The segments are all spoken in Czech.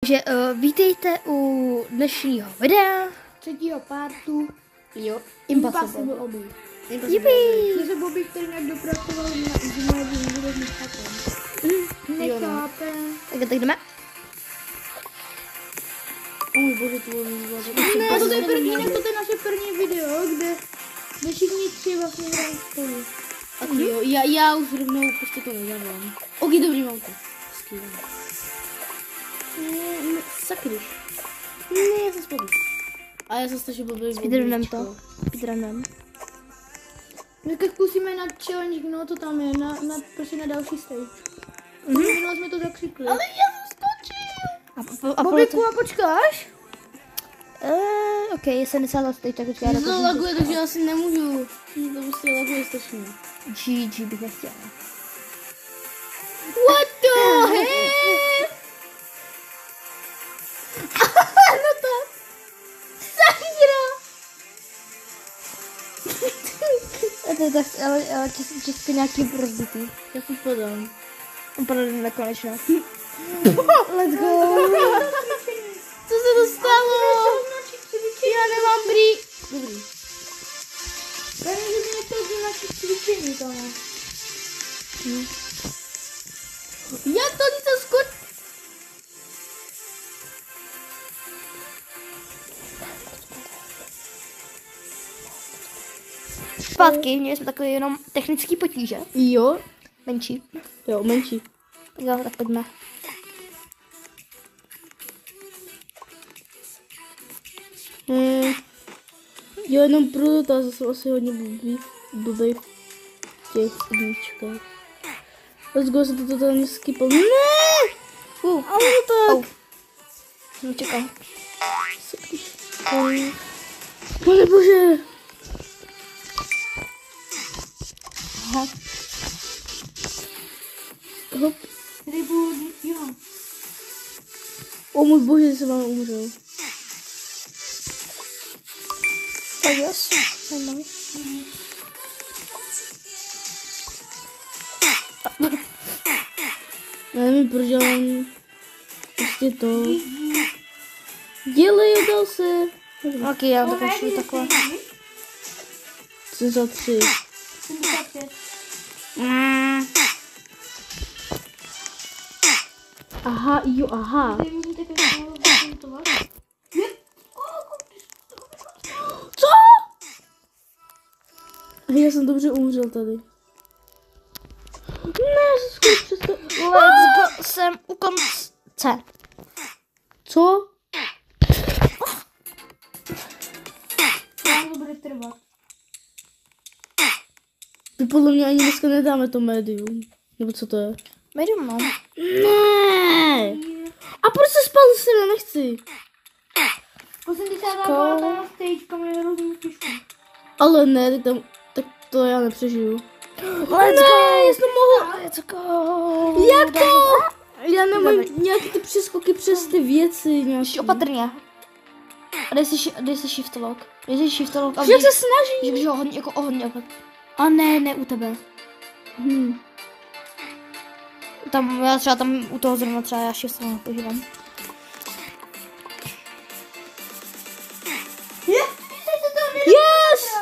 Takže vítejte u dnešního videa. Třetího partu. Jo, Impossible oboj. To se Bobby, který nějak dopracoval na Izimáži, vůbec nechápem. Nechápem. Tak jdeme. Můj bože, to bylo nezvládě. Ne, to je první, to je naše první video, kde všichni tři vlastně hrají spolu. A ty jo, já už rovnou prostě to nedávám. Ok, dobrý, mám to. Skvělé. Sakryš. Ne, já jsem spadl. A já jsem strašně blbý. Speedrunem to. Speedrunem. Dneska zkusíme na challenge, no to tam je, prostě na další stage. Minule jsme to zakřikli. Ale já jsem skočil. Bobbyku, a počkáš? Ok, je 70 teď, tak počkej. Já to laguje, takže já si nemůžu. To prostě laguje strašně. GG bych nechtěla. What the heck? No to. Sakra. A to je tak, ale česko nějaký rozbitý. Já si podám. Opravdu nekonečně. Let's go. Co se to stalo? Já nemám brý. Dobrý. Já nevím, že mi nechtěl z našich cvičení tam. Já to něco skoč. Zpátky, měli jsme takové jenom technický potíže. Jo. Menší. Jo, menší. Tak jo, tak pojďme. Jo, jenom pro dotaz, jsem asi hodně blbý v těch jedničkách. Let's go, se to totálně skipal. Ne! Ale tak. Čekal. Pane bože. Aha. Hop. Rybu, jo. O můj bože, jsem vám umřel. Tak yes. Zajímavý. Já nevím, proč dělám prostě to. Dělej, dal se. Ok, já to kašlu takhle. Jsem za 3. 75. Aha, jo, aha. Tady můžete každého zakomentovat. Co? Já jsem dobře umřel tady. Ne, skoro přesto. Let's go, jsem u konce. Co? Vám to bude trvat. Ty podle mě ani dneska nedáme to médium. Nebo co to je? Medium mám. Ne. A proč se spal se, já nechci. 80 byla ta stage, kam je hrozně těžko. Ale ne, tak to já nepřežiju. Let's go. Já jsem mohl. Let's go. Jak to? Já nemám nějaký ty přeskoky přes ty věci. Jsi opatrně. A dej si shift lock. Dej si shift lock. Jak se snaží? Že ho hodně, jako hodně opatrně. A ne u tebe. Tam, já třeba tam u toho zrovna třeba já shift lock používám. Yes!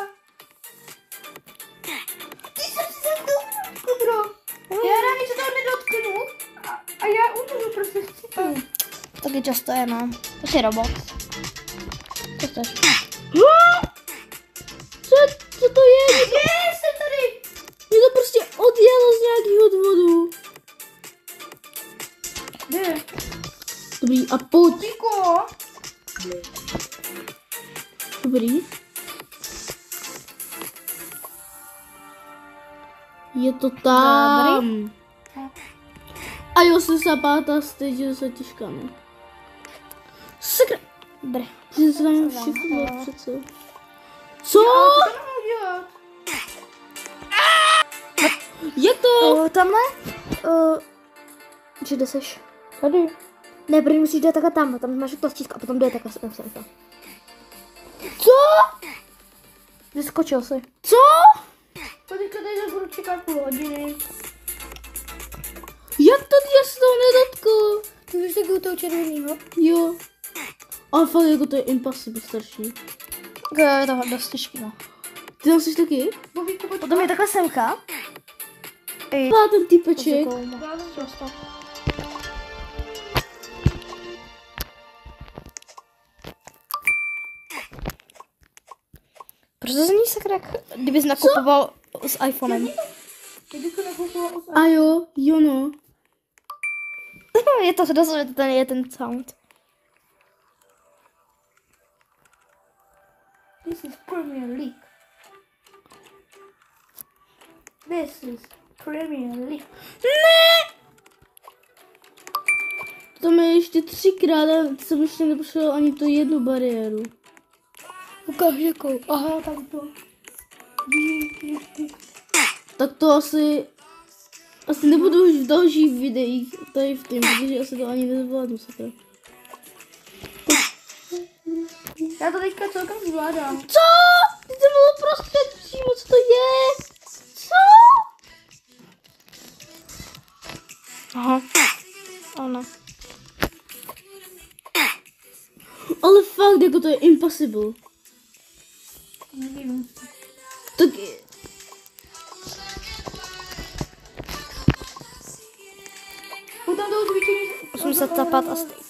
Já rádi se toho nedotknu a já umřu prostě chcípám. Taky často je, no. To jsi robot. Co chceš? Co to je? Jsem tady. Mě to prostě odjelo z nějakého důvodu. Kde? Dobrý, a pojď. Piko. Dobrý. Je to tam. A jo, jsem se pátá stage se těžká, no. Sakra. Dobré. Ty se tam všechno přece. Co? Co mám udělat? Jak to? Tamhle? Že kde seš? Tady. Ne, první musíš jít takhle tam máš to stíska a potom jde takhle sem. Co? Vyskočil jsi. Co? Teďka tady budu čekat půl hodiny. Jak to já se toho nedotkl? Ty už taky u toho červeného? Jo. Ale fakt jako to je impossible starší. Je to dost těžký, no. Ty tam jsi taky? Bobíku, pojď. Potom je takhle semka. Má ten typeček. Proč to zní sakra, kdybys nakupoval s iPhonem? Kdybych to nekoupovala os. A jo, no. Je to dost, že to je ten sound. This is Premier League. This is Premier League. Tam je ještě 3krát a jsem ještě neprošel ani tu jednu bariéru. Ukáž jakou. Aha, tak to. Tak to asi nebudu už v dalších videích tady v tom, protože asi to ani nezvládnu sakra. Já to teďka celkem zvládám. Co? Ty jsem byl prostřed přímo, co to je? Co? Aha. Ano. Ale fakt, jako to je impossible. Nevím. Tak Potom toho cvičení. 85 a stejně.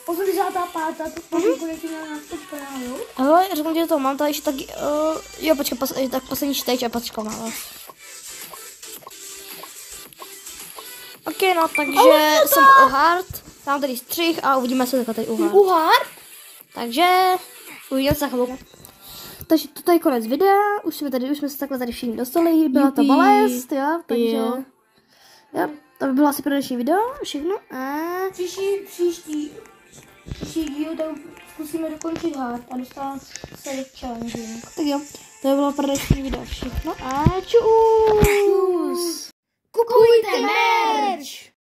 85. To potom konečně měla na 100 kanálu. Ale řeknu ti to, mám tady ještě taky, jo počkej, tak poslední stage a počkám na vás. Ok, no takže jsem u Hard, mám tady střih a uvidíme se takhle tady u Hard. Uhár? Takže uvidíme se za chvilku. Takže to je konec videa, už jsme se takhle tady všichni dostali, byla to bolest, jo, takže jo, to by bylo asi pro dnešní video, všechno a Příští díl, tak zkusíme dokončit Hard a dostat se challenge. tak jo, to by bylo pro dnešní video všechno a čus! Kupujte merch!